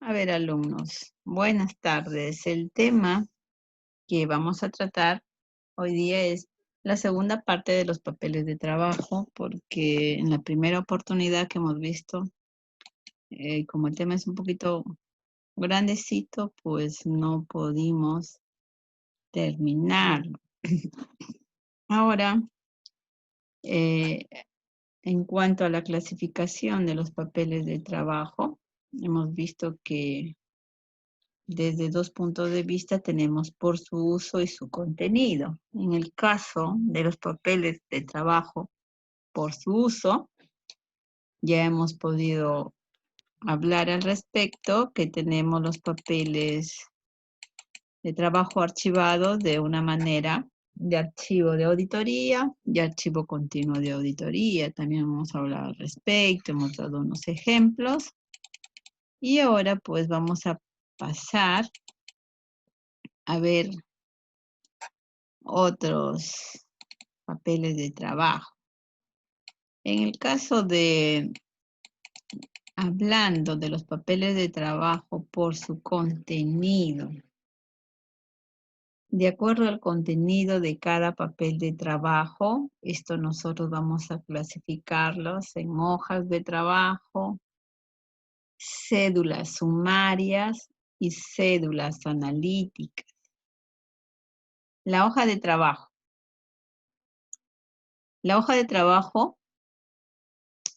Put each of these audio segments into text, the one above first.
A ver, alumnos, buenas tardes. El tema que vamos a tratar hoy día es la segunda parte de los papeles de trabajo, porque en la primera oportunidad que hemos visto, como el tema es un poquito grandecito, pues no pudimos terminarlo. Ahora, eh, en cuanto a la clasificación de los papeles de trabajo, hemos visto que desde dos puntos de vista tenemos por su uso y su contenido. En el caso de los papeles de trabajo por su uso, ya hemos podido hablar al respecto, que tenemos los papeles de trabajo archivados de una manera de archivo de auditoría y archivo continuo de auditoría. También hemos hablado al respecto, hemos dado unos ejemplos. Y ahora pues vamos a pasar a ver otros papeles de trabajo. En el caso de, hablando de los papeles de trabajo por su contenido, de acuerdo al contenido de cada papel de trabajo, esto nosotros vamos a clasificarlos en hojas de trabajo, cédulas sumarias y cédulas analíticas. La hoja de trabajo. La hoja de trabajo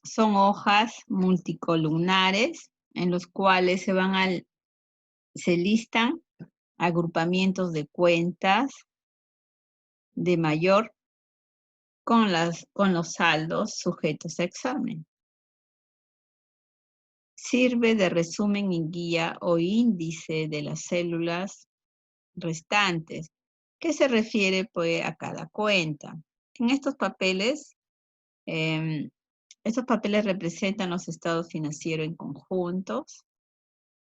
son hojas multicolumnares en los cuales se listan agrupamientos de cuentas de mayor con los saldos sujetos a examen. Sirve de resumen y guía o índice de las células restantes, que se refiere pues a cada cuenta. En estos papeles representan los estados financieros en conjuntos.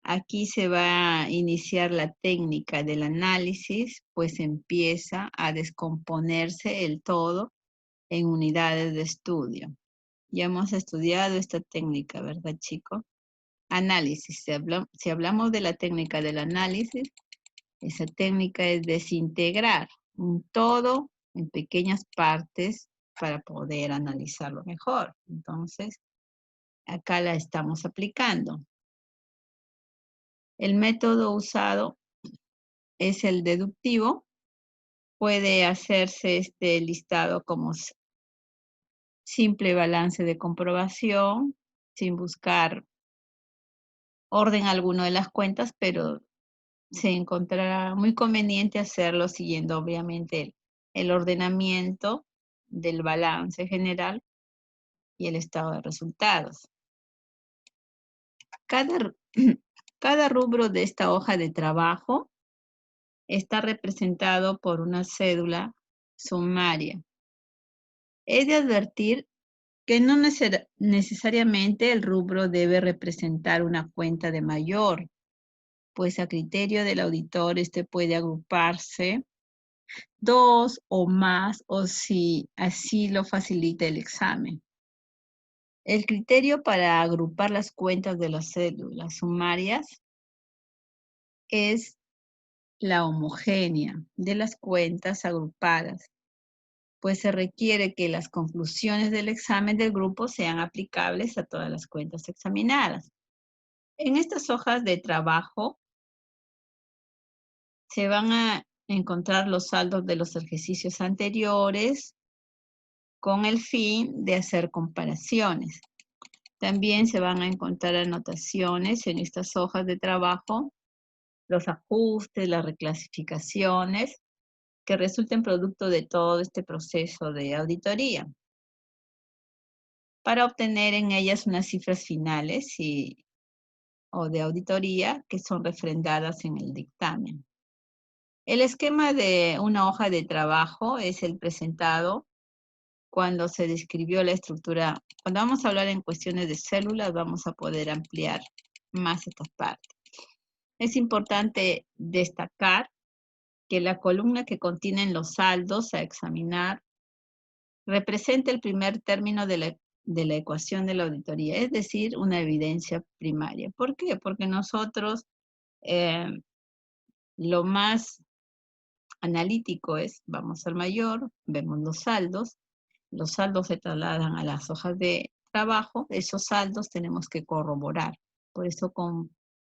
Aquí se va a iniciar la técnica del análisis, pues empieza a descomponerse el todo en unidades de estudio. Ya hemos estudiado esta técnica, ¿verdad, chicos? Análisis. Si hablamos de la técnica del análisis, esa técnica es desintegrar un todo en pequeñas partes para poder analizarlo mejor. Entonces, acá la estamos aplicando. El método usado es el deductivo. Puede hacerse este listado como simple balance de comprobación, sin buscar orden alguno de las cuentas, pero se encontrará muy conveniente hacerlo siguiendo obviamente el ordenamiento del balance general y el estado de resultados. Cada rubro de esta hoja de trabajo está representado por una cédula sumaria. He de advertir que no necesariamente el rubro debe representar una cuenta de mayor, pues a criterio del auditor puede agruparse dos o más, o si así lo facilita el examen. El criterio para agrupar las cuentas de las cédulas sumarias es la homogénea de las cuentas agrupadas, pues se requiere que las conclusiones del examen del grupo sean aplicables a todas las cuentas examinadas. En estas hojas de trabajo se van a encontrar los saldos de los ejercicios anteriores con el fin de hacer comparaciones. También se van a encontrar anotaciones en estas hojas de trabajo, los ajustes, las reclasificaciones que resulten producto de todo este proceso de auditoría, para obtener en ellas unas cifras finales o de auditoría que son refrendadas en el dictamen. El esquema de una hoja de trabajo es el presentado cuando se describió la estructura. Cuando vamos a hablar en cuestiones de células, vamos a poder ampliar más estas partes. Es importante destacar que la columna que contiene los saldos a examinar representa el primer término de la de la ecuación de la auditoría, es decir, una evidencia primaria. ¿Por qué? Porque nosotros eh, lo más analítico es, vamos al mayor, vemos los saldos se trasladan a las hojas de trabajo, esos saldos tenemos que corroborar. Por eso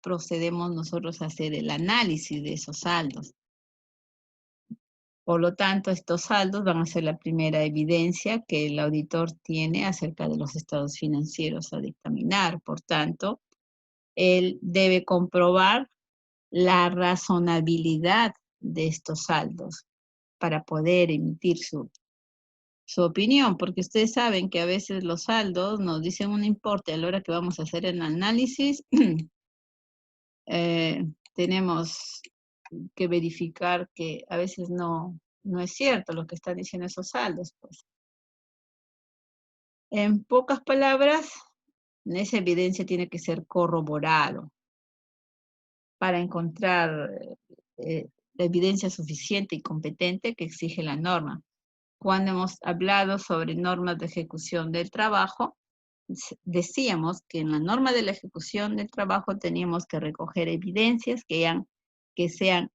procedemos nosotros a hacer el análisis de esos saldos. Por lo tanto, estos saldos van a ser la primera evidencia que el auditor tiene acerca de los estados financieros a dictaminar. Por tanto, él debe comprobar la razonabilidad de estos saldos para poder emitir su opinión, porque ustedes saben que a veces los saldos nos dicen un importe a la hora que vamos a hacer el análisis, tenemos que verificar que a veces no es cierto lo que están diciendo esos saldos. Pues. En pocas palabras, esa evidencia tiene que ser corroborado para encontrar la evidencia suficiente y competente que exige la norma. Cuando hemos hablado sobre normas de ejecución del trabajo, decíamos que en la norma de la ejecución del trabajo teníamos que recoger evidencias que sean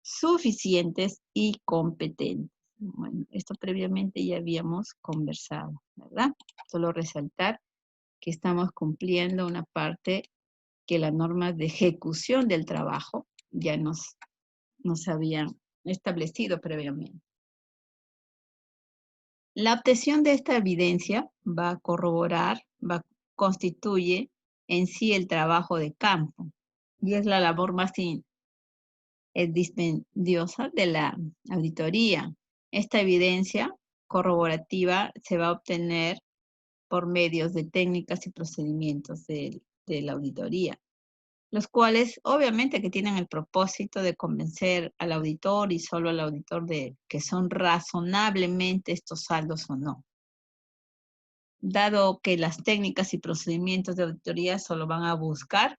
suficientes y competentes. Bueno, esto previamente ya habíamos conversado, ¿verdad? Solo resaltar que estamos cumpliendo una parte que las normas de ejecución del trabajo ya nos habían establecido previamente. La obtención de esta evidencia va a corroborar, constituye en sí el trabajo de campo y es la labor más dispendiosa de la auditoría. Esta evidencia corroborativa se va a obtener por medios de técnicas y procedimientos de la auditoría, los cuales obviamente que tienen el propósito de convencer al auditor y solo al auditor de que son razonablemente estos saldos o no. Dado que las técnicas y procedimientos de auditoría solo van a buscar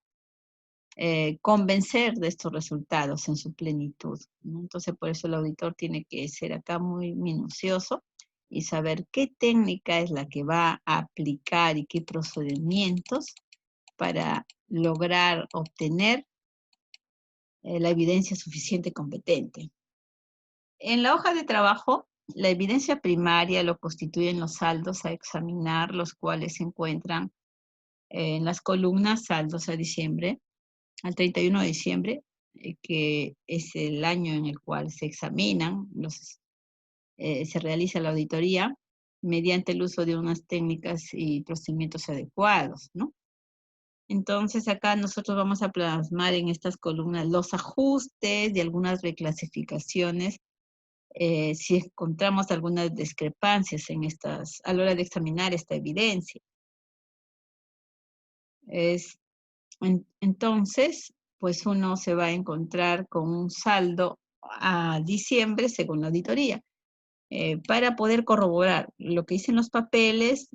convencer de estos resultados en su plenitud, ¿no? Entonces, por eso el auditor tiene que ser acá muy minucioso y saber qué técnica es la que va a aplicar y qué procedimientos para lograr obtener la evidencia suficiente y competente. En la hoja de trabajo, la evidencia primaria lo constituyen los saldos a examinar, los cuales se encuentran en las columnas saldos a diciembre, al 31 de diciembre, que es el año en el cual se examinan, se realiza la auditoría mediante el uso de unas técnicas y procedimientos adecuados, ¿no? Entonces acá nosotros vamos a plasmar en estas columnas los ajustes y algunas reclasificaciones si encontramos algunas discrepancias a la hora de examinar esta evidencia. Entonces, pues uno se va a encontrar con un saldo a diciembre según la auditoría, para poder corroborar lo que dicen los papeles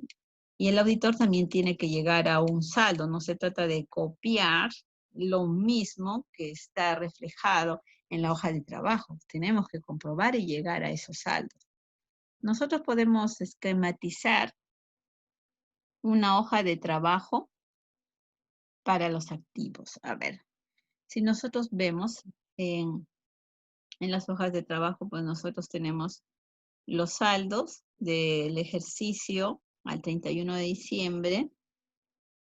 y el auditor también tiene que llegar a un saldo. No se trata de copiar lo mismo que está reflejado en la hoja de trabajo. Tenemos que comprobar y llegar a esos saldos. Nosotros podemos esquematizar una hoja de trabajo para los activos. A ver, si nosotros vemos en las hojas de trabajo, pues nosotros tenemos los saldos del ejercicio al 31 de diciembre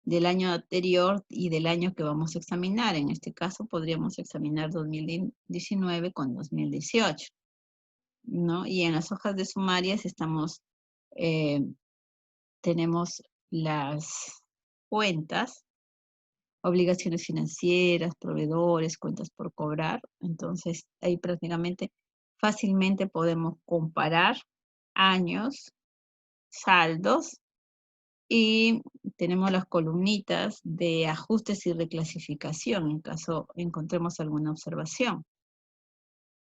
del año anterior y del año que vamos a examinar. En este caso podríamos examinar 2019 con 2018, ¿no? Y en las hojas de sumarias tenemos las cuentas, obligaciones financieras, proveedores, cuentas por cobrar. Entonces, ahí prácticamente fácilmente podemos comparar años, saldos, y tenemos las columnitas de ajustes y reclasificación en caso encontremos alguna observación.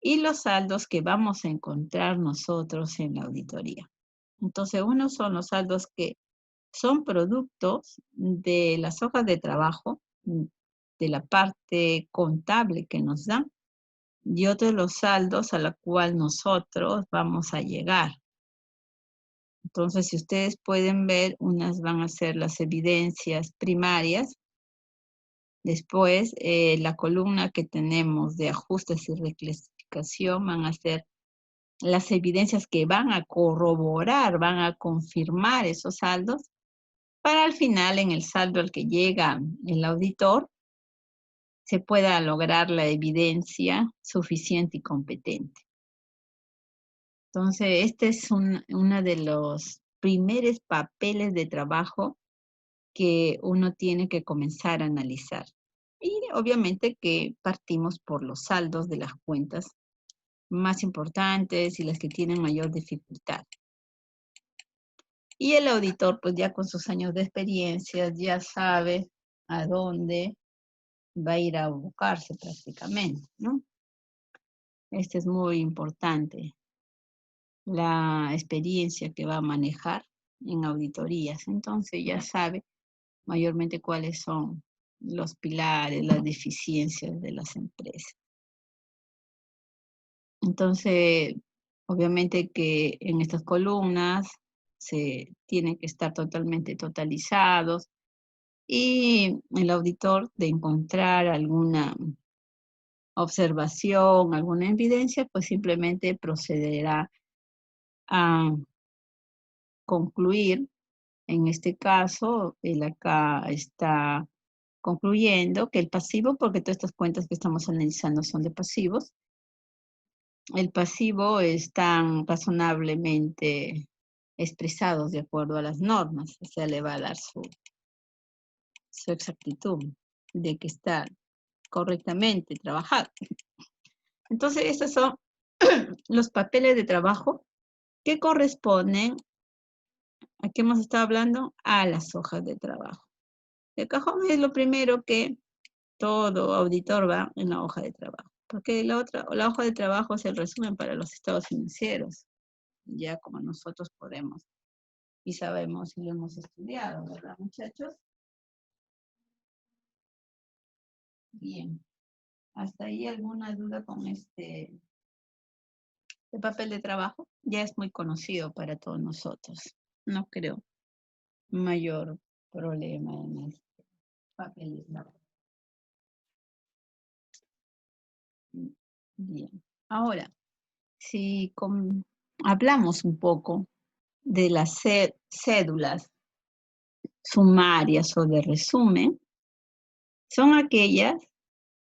Y los saldos que vamos a encontrar nosotros en la auditoría. Entonces, unos son los saldos que son productos de las hojas de trabajo, de la parte contable que nos dan, y otros los saldos a la cual nosotros vamos a llegar. Entonces, si ustedes pueden ver, unas van a ser las evidencias primarias. Después, la columna que tenemos de ajustes y reclasificación van a ser las evidencias que van a corroborar, van a confirmar esos saldos, para al final, en el saldo al que llega el auditor, se pueda lograr la evidencia suficiente y competente. Entonces, este es uno de los primeros papeles de trabajo que uno tiene que comenzar a analizar. Y obviamente que partimos por los saldos de las cuentas más importantes y las que tienen mayor dificultad. Y el auditor, pues ya con sus años de experiencia, ya sabe a dónde va a ir a buscarse prácticamente, ¿no? Este es muy importante, la experiencia que va a manejar en auditorías. Entonces ya sabe mayormente cuáles son los pilares, las deficiencias de las empresas. Entonces, obviamente que en estas columnas se tienen que estar totalmente totalizados y el auditor, de encontrar alguna observación, alguna evidencia, pues simplemente procederá a concluir. En este caso, él acá está concluyendo que el pasivo, porque todas estas cuentas que estamos analizando son de pasivos, el pasivo están razonablemente expresados de acuerdo a las normas, o sea, le va a dar su exactitud de que está correctamente trabajado. Entonces, estos son los papeles de trabajo que corresponden a qué hemos estado hablando, a las hojas de trabajo. El cajón es lo primero que todo auditor va en la hoja de trabajo, porque la hoja de trabajo es el resumen para los estados financieros, ya como nosotros podemos y sabemos y lo hemos estudiado, ¿verdad, muchachos? Bien. ¿Hasta ahí alguna duda con este papel de trabajo? Ya es muy conocido para todos nosotros. No creo mayor problema en este papel de trabajo. Bien. Ahora, si hablamos un poco de las cédulas sumarias o de resumen, son aquellas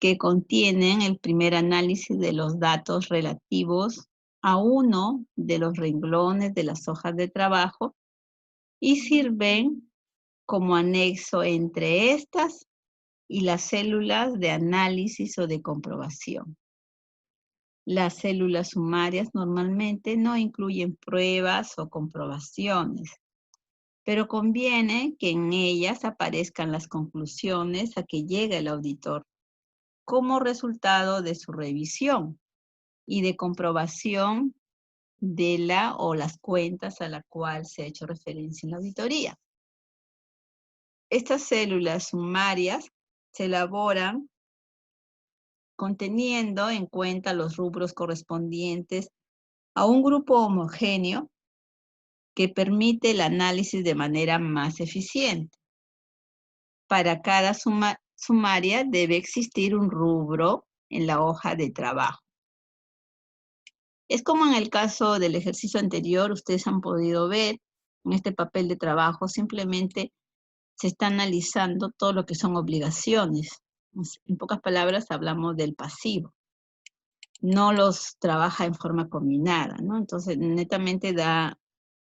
que contienen el primer análisis de los datos relativos a uno de los renglones de las hojas de trabajo y sirven como anexo entre estas y las células de análisis o de comprobación. Las células sumarias normalmente no incluyen pruebas o comprobaciones, pero conviene que en ellas aparezcan las conclusiones a que llega el auditor como resultado de su revisión y de comprobación de la o las cuentas a la cual se ha hecho referencia en la auditoría. Estas células sumarias se elaboran conteniendo en cuenta los rubros correspondientes a un grupo homogéneo que permite el análisis de manera más eficiente. Para cada sumaria debe existir un rubro en la hoja de trabajo. Es como en el caso del ejercicio anterior, ustedes han podido ver en este papel de trabajo, simplemente se está analizando todo lo que son obligaciones. En pocas palabras, hablamos del pasivo. No los trabaja en forma combinada, ¿no? Entonces, netamente da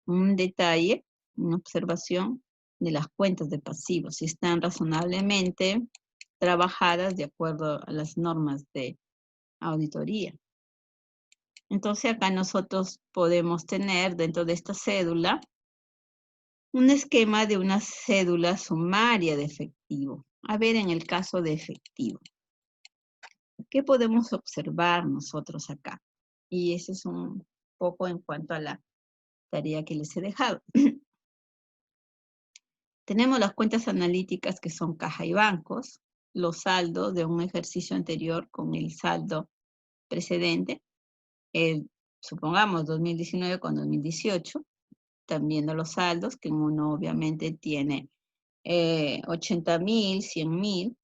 un detalle, una observación de las cuentas de pasivos, si están razonablemente trabajadas de acuerdo a las normas de auditoría. Entonces acá nosotros podemos tener dentro de esta cédula un esquema de una cédula sumaria de efectivo. A ver, en el caso de efectivo, ¿qué podemos observar nosotros acá? Y eso es un poco en cuanto a la tarea que les he dejado. Tenemos las cuentas analíticas que son caja y bancos, los saldos de un ejercicio anterior con el saldo precedente, supongamos 2019 con 2018, están viendo los saldos, que uno obviamente tiene 80.000, 100.000,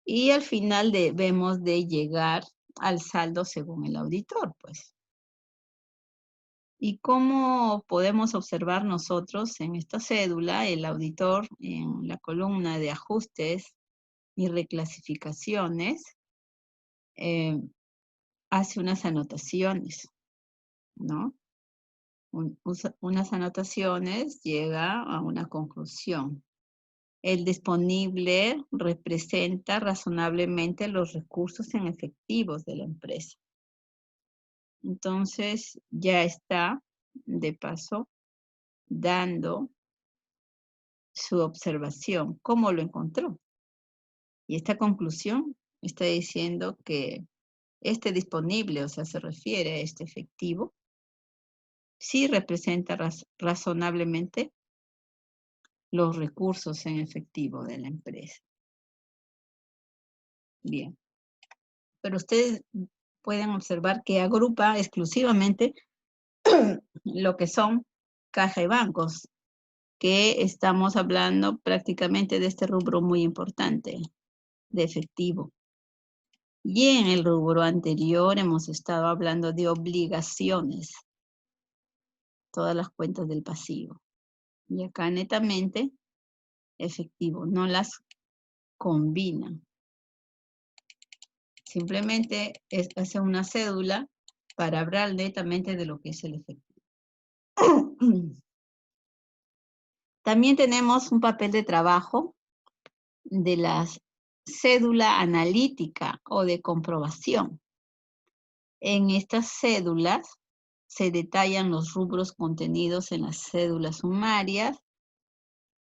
y al final debemos de llegar al saldo según el auditor, pues. ¿Y cómo podemos observar nosotros en esta cédula? El auditor en la columna de ajustes y reclasificaciones eh, hace unas anotaciones, ¿no? Unas anotaciones, llega a una conclusión. El disponible representa razonablemente los recursos en efectivos de la empresa. Entonces, ya está, de paso, dando su observación, cómo lo encontró. Y esta conclusión está diciendo que este disponible, o sea, se refiere a este efectivo, sí representa razonablemente los recursos en efectivo de la empresa. Bien. Pero ustedes pueden observar que agrupa exclusivamente lo que son caja y bancos, que estamos hablando prácticamente de este rubro muy importante, de efectivo. Y en el rubro anterior hemos estado hablando de obligaciones, todas las cuentas del pasivo. Y acá netamente efectivo, no las combinan. Simplemente hace una cédula para hablar netamente de lo que es el efectivo. También tenemos un papel de trabajo de la cédula analítica o de comprobación. En estas cédulas se detallan los rubros contenidos en las cédulas sumarias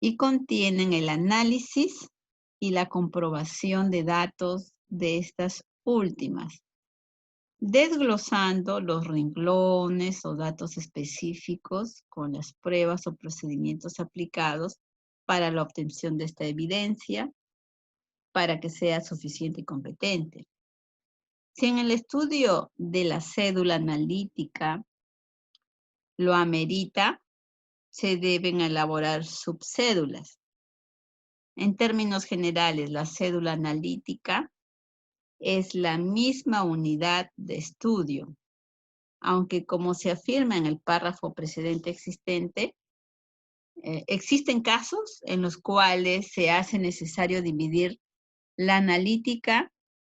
y contienen el análisis y la comprobación de datos de estas últimas, desglosando los renglones o datos específicos con las pruebas o procedimientos aplicados para la obtención de esta evidencia, para que sea suficiente y competente. Si en el estudio de la cédula analítica lo amerita, se deben elaborar subcédulas. En términos generales, la cédula analítica es la misma unidad de estudio, aunque como se afirma en el párrafo precedente existente, existen casos en los cuales se hace necesario dividir la analítica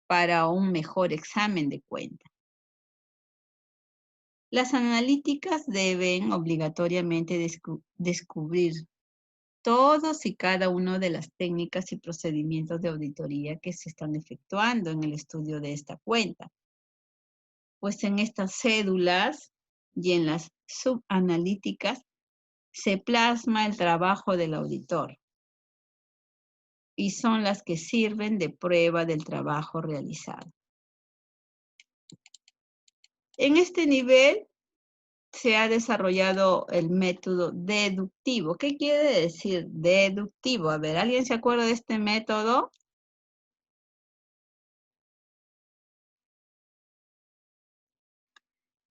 para un mejor examen de cuenta. Las analíticas deben obligatoriamente descubrir todos y cada uno de las técnicas y procedimientos de auditoría que se están efectuando en el estudio de esta cuenta. Pues en estas cédulas y en las subanalíticas se plasma el trabajo del auditor y son las que sirven de prueba del trabajo realizado. En este nivel se ha desarrollado el método deductivo. ¿Qué quiere decir deductivo? A ver, ¿alguien se acuerda de este método?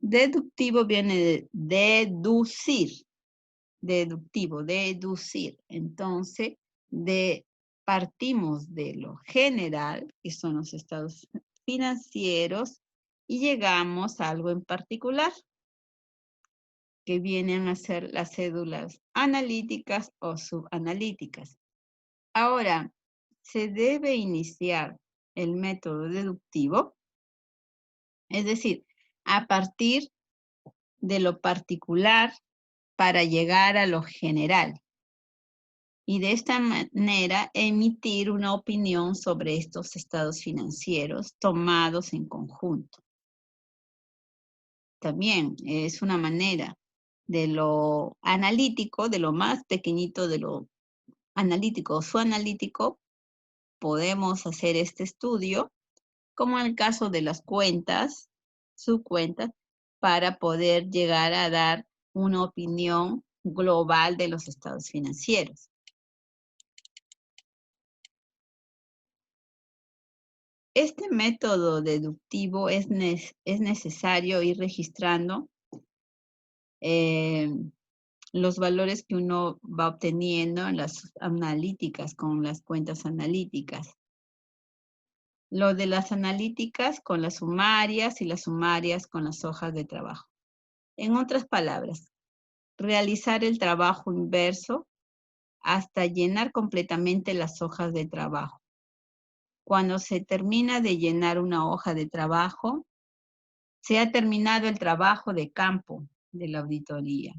Deductivo viene de deducir. Deductivo, deducir. Entonces, partimos de lo general, que son los estados financieros, y llegamos a algo en particular, que vienen a ser las cédulas analíticas o subanalíticas. Ahora, se debe iniciar el método deductivo, es decir, a partir de lo particular para llegar a lo general. Y de esta manera emitir una opinión sobre estos estados financieros tomados en conjunto. También es una manera de lo analítico, de lo más pequeñito de lo analítico o subanalítico, podemos hacer este estudio, como en el caso de las cuentas, subcuentas, para poder llegar a dar una opinión global de los estados financieros. Este método deductivo es necesario ir registrando los valores que uno va obteniendo en las analíticas, con las cuentas analíticas. Lo de las analíticas con las sumarias y las sumarias con las hojas de trabajo. En otras palabras, realizar el trabajo inverso hasta llenar completamente las hojas de trabajo. Cuando se termina de llenar una hoja de trabajo, se ha terminado el trabajo de campo de la auditoría.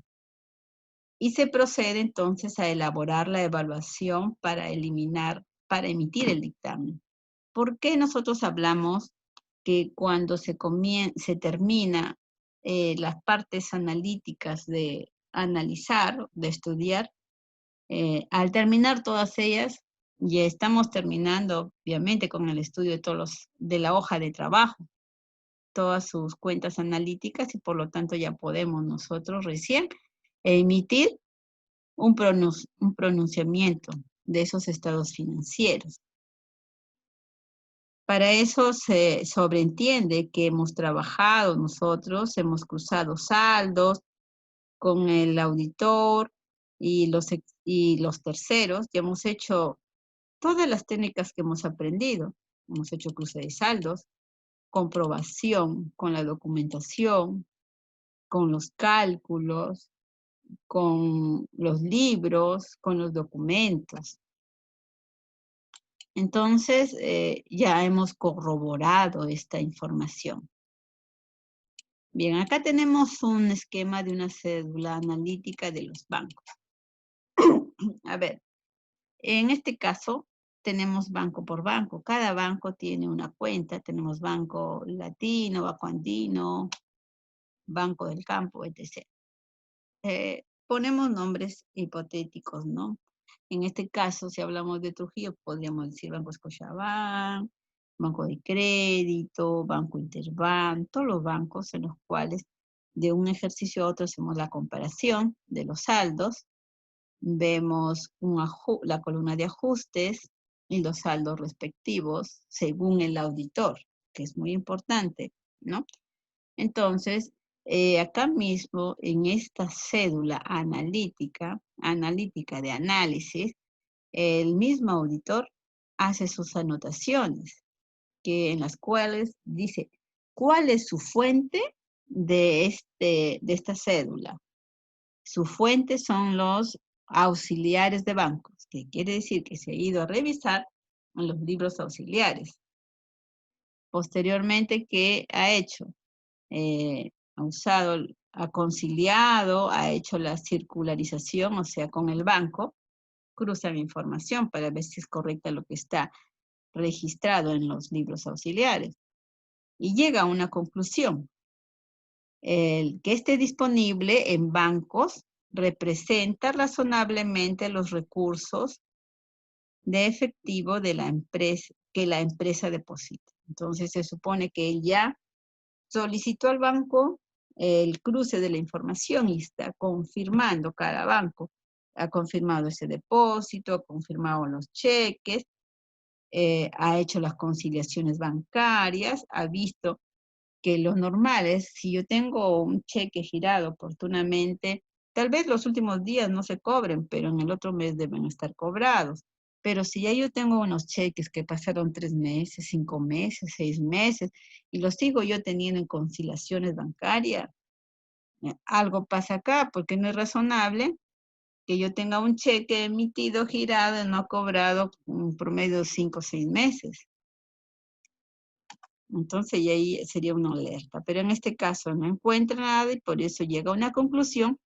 Y se procede entonces a elaborar la evaluación para emitir el dictamen. ¿Por qué nosotros hablamos que cuando se termina las partes analíticas de analizar, de estudiar, al terminar todas ellas, ya estamos terminando, obviamente, con el estudio de la hoja de trabajo, todas sus cuentas analíticas, y por lo tanto ya podemos nosotros recién emitir un pronunciamiento de esos estados financieros. Para eso se sobreentiende que hemos trabajado nosotros, hemos cruzado saldos con el auditor y los terceros, y hemos hecho todas las técnicas que hemos aprendido. Hemos hecho cruce de saldos, comprobación con la documentación, con los cálculos, con los libros, con los documentos. Entonces, ya hemos corroborado esta información. Bien, acá tenemos un esquema de una cédula analítica de los bancos. A ver, en este caso, tenemos banco por banco. Cada banco tiene una cuenta. Tenemos Banco Latino, Banco Andino, Banco del Campo, etc. Ponemos nombres hipotéticos, ¿no? En este caso, si hablamos de Trujillo, podríamos decir Banco Scotiabank, Banco de Crédito, Banco Interbank, todos los bancos en los cuales de un ejercicio a otro hacemos la comparación de los saldos, vemos la columna de ajustes y los saldos respectivos según el auditor, que es muy importante, ¿no? Entonces, acá mismo, en esta cédula analítica de análisis, el mismo auditor hace sus anotaciones, en las cuales dice cuál es su fuente de esta cédula. Su fuente son los auxiliares de bancos, que quiere decir que se ha ido a revisar en los libros auxiliares. Posteriormente, ¿qué ha hecho? Ha conciliado, ha hecho la circularización, o sea, con el banco, cruza la información para ver si es correcta lo que está registrado en los libros auxiliares. Y llega a una conclusión. El que esté disponible en bancos representa razonablemente los recursos de efectivo de la empresa, que la empresa deposita. Entonces se supone que él ya solicitó al banco el cruce de la información y está confirmando cada banco. Ha confirmado ese depósito, ha confirmado los cheques, ha hecho las conciliaciones bancarias, ha visto que lo normal es, si yo tengo un cheque girado oportunamente, tal vez los últimos días no se cobren, pero en el otro mes deben estar cobrados. Pero si ya yo tengo unos cheques que pasaron 3 meses, 5 meses, 6 meses, y los sigo yo teniendo en conciliaciones bancarias, algo pasa acá, porque no es razonable que yo tenga un cheque emitido, girado, y no cobrado un promedio de 5 o 6 meses. Entonces, y ahí sería una alerta. Pero en este caso no encuentra nada y por eso llega a una conclusión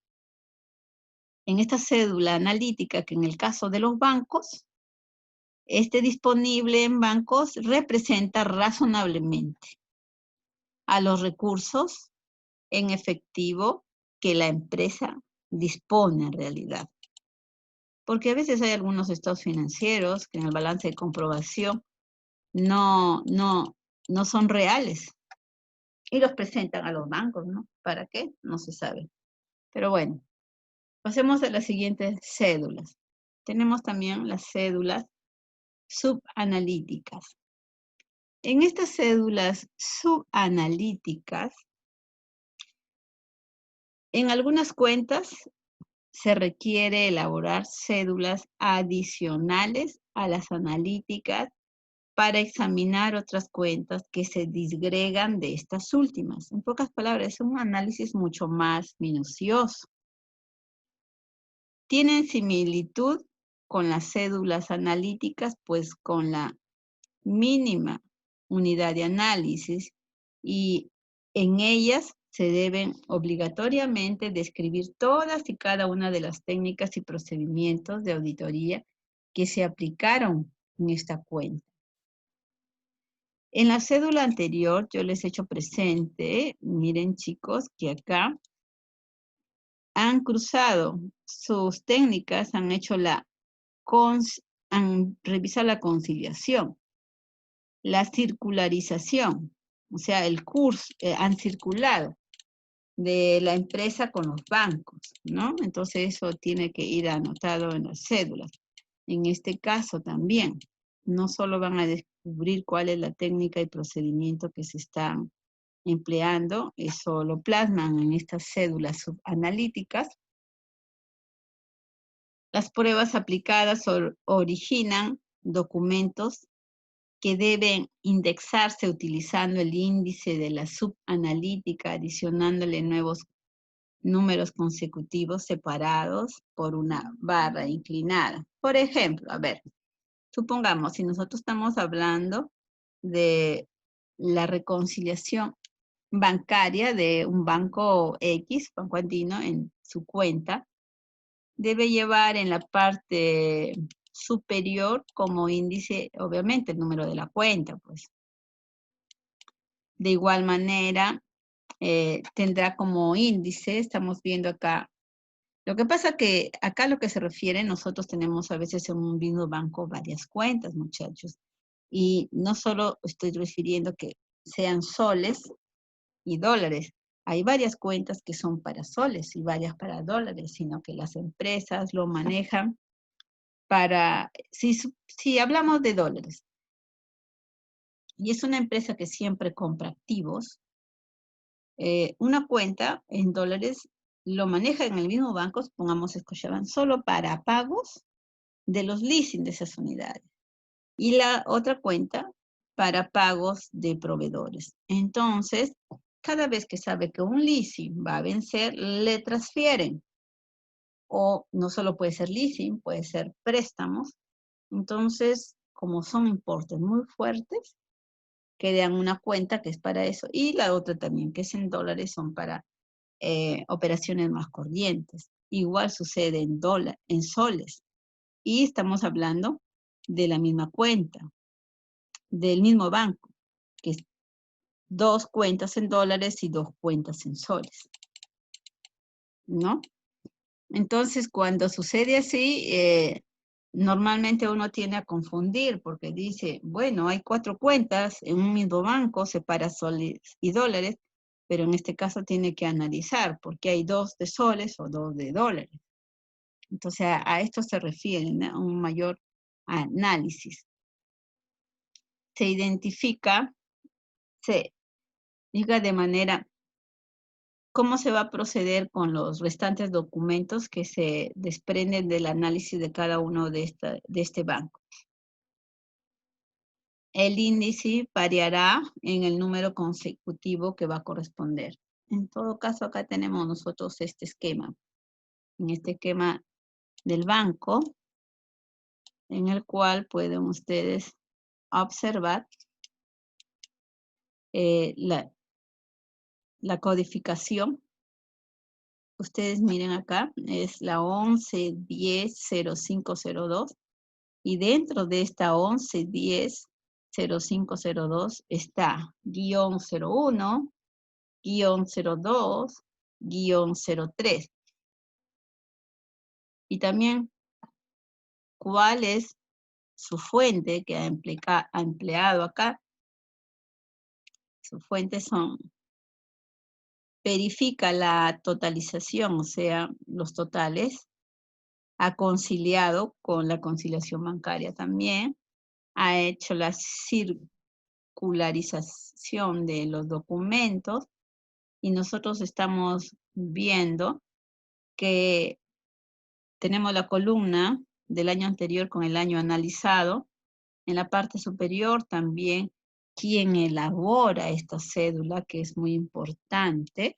en esta cédula analítica que en el caso de los bancos, este disponible en bancos representa razonablemente a los recursos en efectivo que la empresa dispone en realidad. Porque a veces hay algunos estados financieros que en el balance de comprobación no son reales. Y los presentan a los bancos, ¿no? ¿Para qué? No se sabe. Pero bueno, pasemos a las siguientes cédulas. Tenemos también las cédulas subanalíticas. En estas cédulas subanalíticas En algunas cuentas se requiere elaborar cédulas adicionales a las analíticas para examinar otras cuentas que se disgregan de estas últimas. En pocas palabras, es un análisis mucho más minucioso. Tienen similitud con las cédulas analíticas, pues con la mínima unidad de análisis, y en ellas se deben obligatoriamente describir todas y cada una de las técnicas y procedimientos de auditoría que se aplicaron en esta cuenta. En la cédula anterior yo les he hecho presente, miren chicos, que acá han cruzado sus técnicas, han hecho han revisado la conciliación, la circularización, o sea, el curso, han circulado de la empresa con los bancos, ¿no? Entonces eso tiene que ir anotado en las cédulas. En este caso también, no solo van a descubrir cuál es la técnica y procedimiento que se están empleando, eso lo plasman en estas cédulas subanalíticas. Las pruebas aplicadas originan documentos que deben indexarse utilizando el índice de la subanalítica, adicionándole nuevos números consecutivos separados por una barra inclinada. Por ejemplo, a ver, supongamos, si nosotros estamos hablando de la reconciliación bancaria de un banco X, Banco Andino, en su cuenta, debe llevar en la parte superior como índice, obviamente, el número de la cuenta, pues. De igual manera, tendrá como índice, estamos viendo acá. Lo que pasa que acá lo que se refiere, nosotros tenemos a veces en un mismo banco varias cuentas, muchachos. Y no solo estoy refiriendo que sean soles y dólares. Hay varias cuentas que son para soles y varias para dólares, sino que las empresas lo manejan para, si hablamos de dólares, y es una empresa que siempre compra activos, una cuenta en dólares lo maneja en el mismo banco, pongamos Scotiabank, solo para pagos de los leasing de esas unidades. Y la otra cuenta para pagos de proveedores. Entonces, cada vez que sabe que un leasing va a vencer, le transfieren. O no solo puede ser leasing, puede ser préstamos. Entonces, como son importes muy fuertes, crean una cuenta que es para eso. Y la otra también, que es en dólares, son para operaciones más corrientes. Igual sucede en soles. Y estamos hablando de la misma cuenta, del mismo banco, que es 2 cuentas en dólares y 2 cuentas en soles, ¿no? Entonces, cuando sucede así, normalmente uno tiende a confundir porque dice, bueno, hay 4 cuentas en un mismo banco, separa soles y dólares, pero en este caso tiene que analizar porque hay 2 de soles o 2 de dólares. Entonces, a esto se refiere, ¿no? A un mayor análisis. Se identifica, se diga de manera, ¿cómo se va a proceder con los restantes documentos que se desprenden del análisis de cada uno de este banco? El índice variará en el número consecutivo que va a corresponder. En todo caso, acá tenemos nosotros este esquema. En este esquema del banco, en el cual pueden ustedes observar la codificación. Ustedes miren acá, es la 1110-0502. Y dentro de esta 1110-0502 está guión 01, guión 02, guión 03. Y también cuál es su fuente que ha empleado acá. Sus fuentes son, verifica la totalización, o sea, los totales, ha conciliado con la conciliación bancaria también, ha hecho la circularización de los documentos y nosotros estamos viendo que tenemos la columna del año anterior con el año analizado. En la parte superior también quién elabora esta cédula, que es muy importante,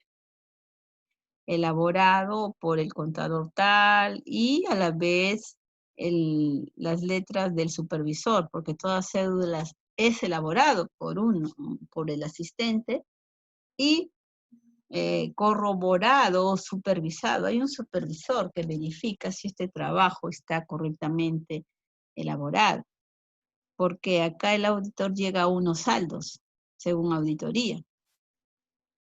elaborado por el contador tal y a la vez las letras del supervisor, porque todas cédulas es elaborado por uno, por el asistente, y corroborado o supervisado. Hay un supervisor que verifica si este trabajo está correctamente elaborado, porque acá el auditor llega a unos saldos, según auditoría.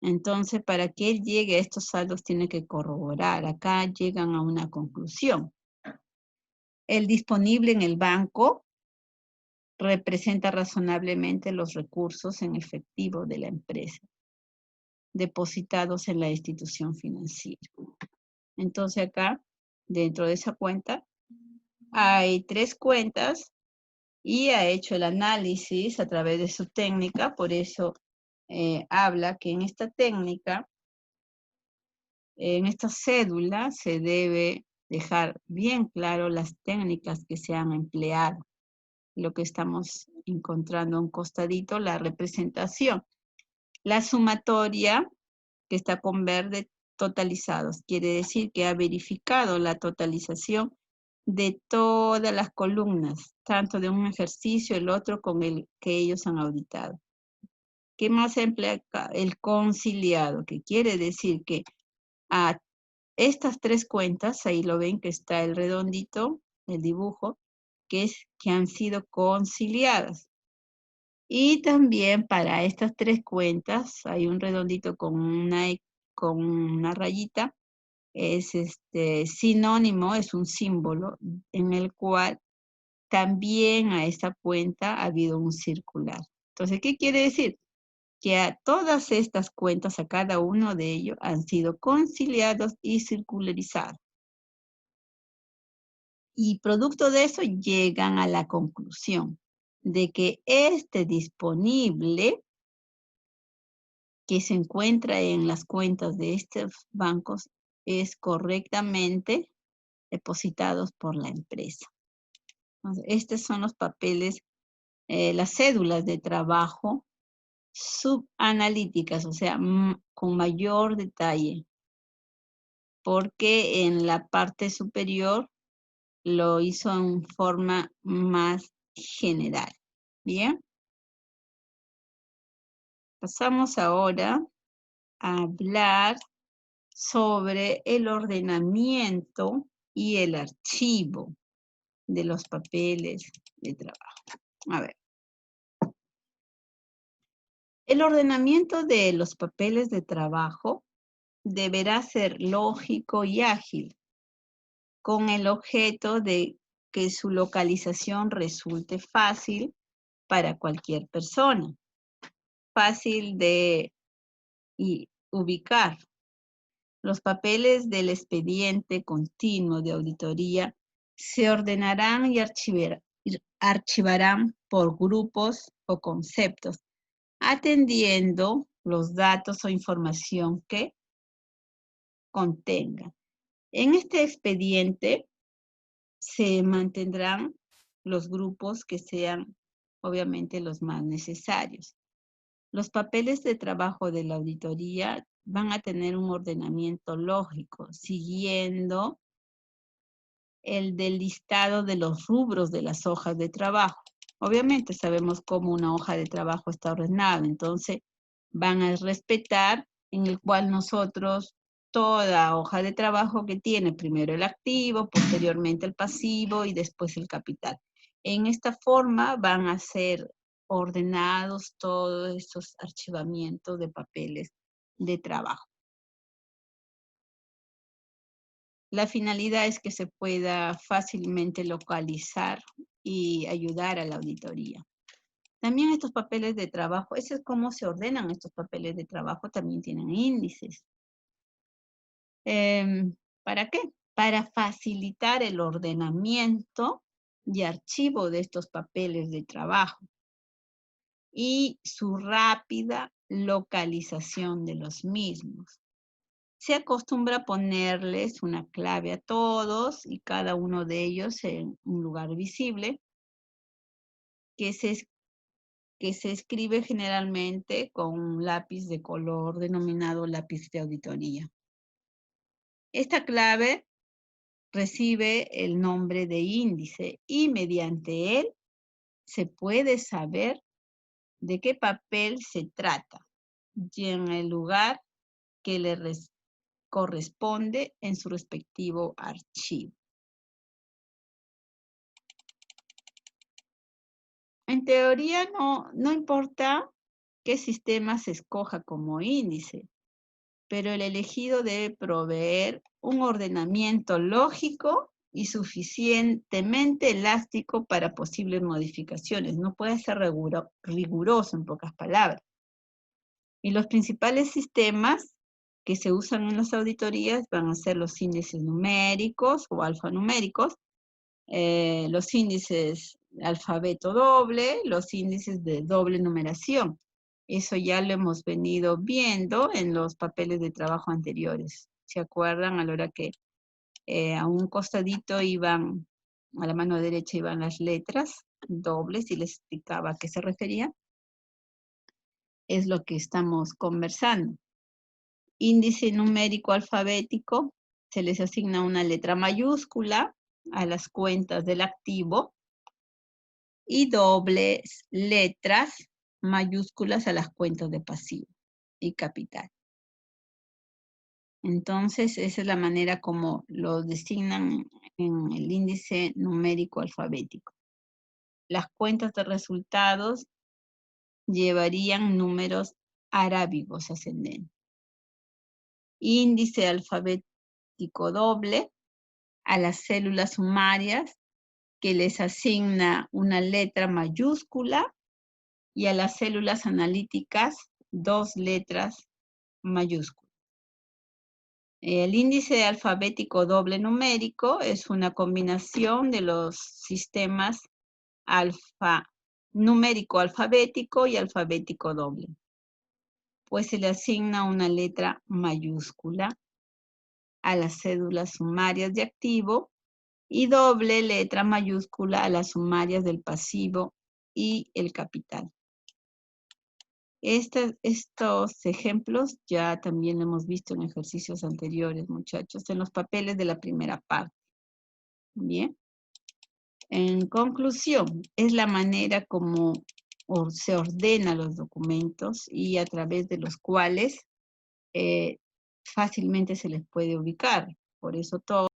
Entonces, para que él llegue a estos saldos, tiene que corroborar. Acá llegan a una conclusión. El disponible en el banco representa razonablemente los recursos en efectivo de la empresa, depositados en la institución financiera. Entonces acá, dentro de esa cuenta, hay 3 cuentas y ha hecho el análisis a través de su técnica, por eso habla que en esta técnica, en esta cédula, se debe dejar bien claro las técnicas que se han empleado. Lo que estamos encontrando a un costadito, la representación. La sumatoria, que está con verde, totalizados. Quiere decir que ha verificado la totalización de todas las columnas, tanto de un ejercicio, el otro con el que ellos han auditado. ¿Qué más se emplea acá? El conciliado, que quiere decir que a estas 3 cuentas, ahí lo ven que está el redondito, el dibujo, que han sido conciliadas. Y también para estas 3 cuentas hay un redondito con una rayita, es sinónimo, es un símbolo en el cual también a esta cuenta ha habido un circular. Entonces, ¿qué quiere decir? Que a todas estas cuentas, a cada uno de ellos, han sido conciliados y circularizados. Y producto de eso llegan a la conclusión de que este disponible que se encuentra en las cuentas de estos bancos es correctamente depositados por la empresa. Entonces, estos son los papeles, las cédulas de trabajo subanalíticas, o sea, con mayor detalle, porque en la parte superior lo hizo en forma más general. Bien, pasamos ahora a hablar sobre el ordenamiento y el archivo de los papeles de trabajo. A ver. El ordenamiento de los papeles de trabajo deberá ser lógico y ágil, con el objeto de que su localización resulte fácil para cualquier persona, fácil de ubicar. Los papeles del expediente continuo de auditoría se ordenarán y archivarán por grupos o conceptos, atendiendo los datos o información que contengan. En este expediente se mantendrán los grupos que sean obviamente los más necesarios. Los papeles de trabajo de la auditoría van a tener un ordenamiento lógico, siguiendo el del listado de los rubros de las hojas de trabajo. Obviamente sabemos cómo una hoja de trabajo está ordenada, entonces van a respetar en el cual nosotros, toda hoja de trabajo que tiene primero el activo, posteriormente el pasivo y después el capital. En esta forma van a ser ordenados todos estos archivamientos de papeles de trabajo. La finalidad es que se pueda fácilmente localizar y ayudar a la auditoría. También estos papeles de trabajo, ese es cómo se ordenan estos papeles de trabajo, también tienen índices. ¿Para qué? Para facilitar el ordenamiento y archivo de estos papeles de trabajo y su rápida localización de los mismos. se acostumbra ponerles una clave a todos y cada uno de ellos en un lugar visible que se escribe generalmente con un lápiz de color denominado lápiz de auditoría. Esta clave recibe el nombre de índice y mediante él se puede saber de qué papel se trata y en el lugar que le corresponde en su respectivo archivo. En teoría no importa qué sistema se escoja como índice, pero el elegido debe proveer un ordenamiento lógico y suficientemente elástico para posibles modificaciones. No puede ser riguroso, en pocas palabras. Y los principales sistemas que se usan en las auditorías van a ser los índices numéricos o alfanuméricos, los índices de alfabeto doble, los índices de doble numeración. Eso ya lo hemos venido viendo en los papeles de trabajo anteriores. ¿Se acuerdan? A la hora que a un costadito iban, a la mano derecha iban las letras dobles y les explicaba a qué se refería. Es lo que estamos conversando. Índice numérico alfabético, se les asigna una letra mayúscula a las cuentas del activo y dobles letras mayúsculas a las cuentas de pasivo y capital. Entonces, esa es la manera como lo designan en el índice numérico alfabético. Las cuentas de resultados llevarían números arábigos ascendentes. Índice alfabético doble a las células sumarias que les asigna una letra mayúscula y a las células analíticas 2 letras mayúsculas. El índice alfabético doble numérico es una combinación de los sistemas numérico alfabético y alfabético doble, pues se le asigna una letra mayúscula a las cédulas sumarias de activo y doble letra mayúscula a las sumarias del pasivo y el capital. Estos ejemplos ya también lo hemos visto en ejercicios anteriores, muchachos, en los papeles de la primera parte. Bien. En conclusión, es la manera como se ordenan los documentos y a través de los cuales fácilmente se les puede ubicar. Por eso todo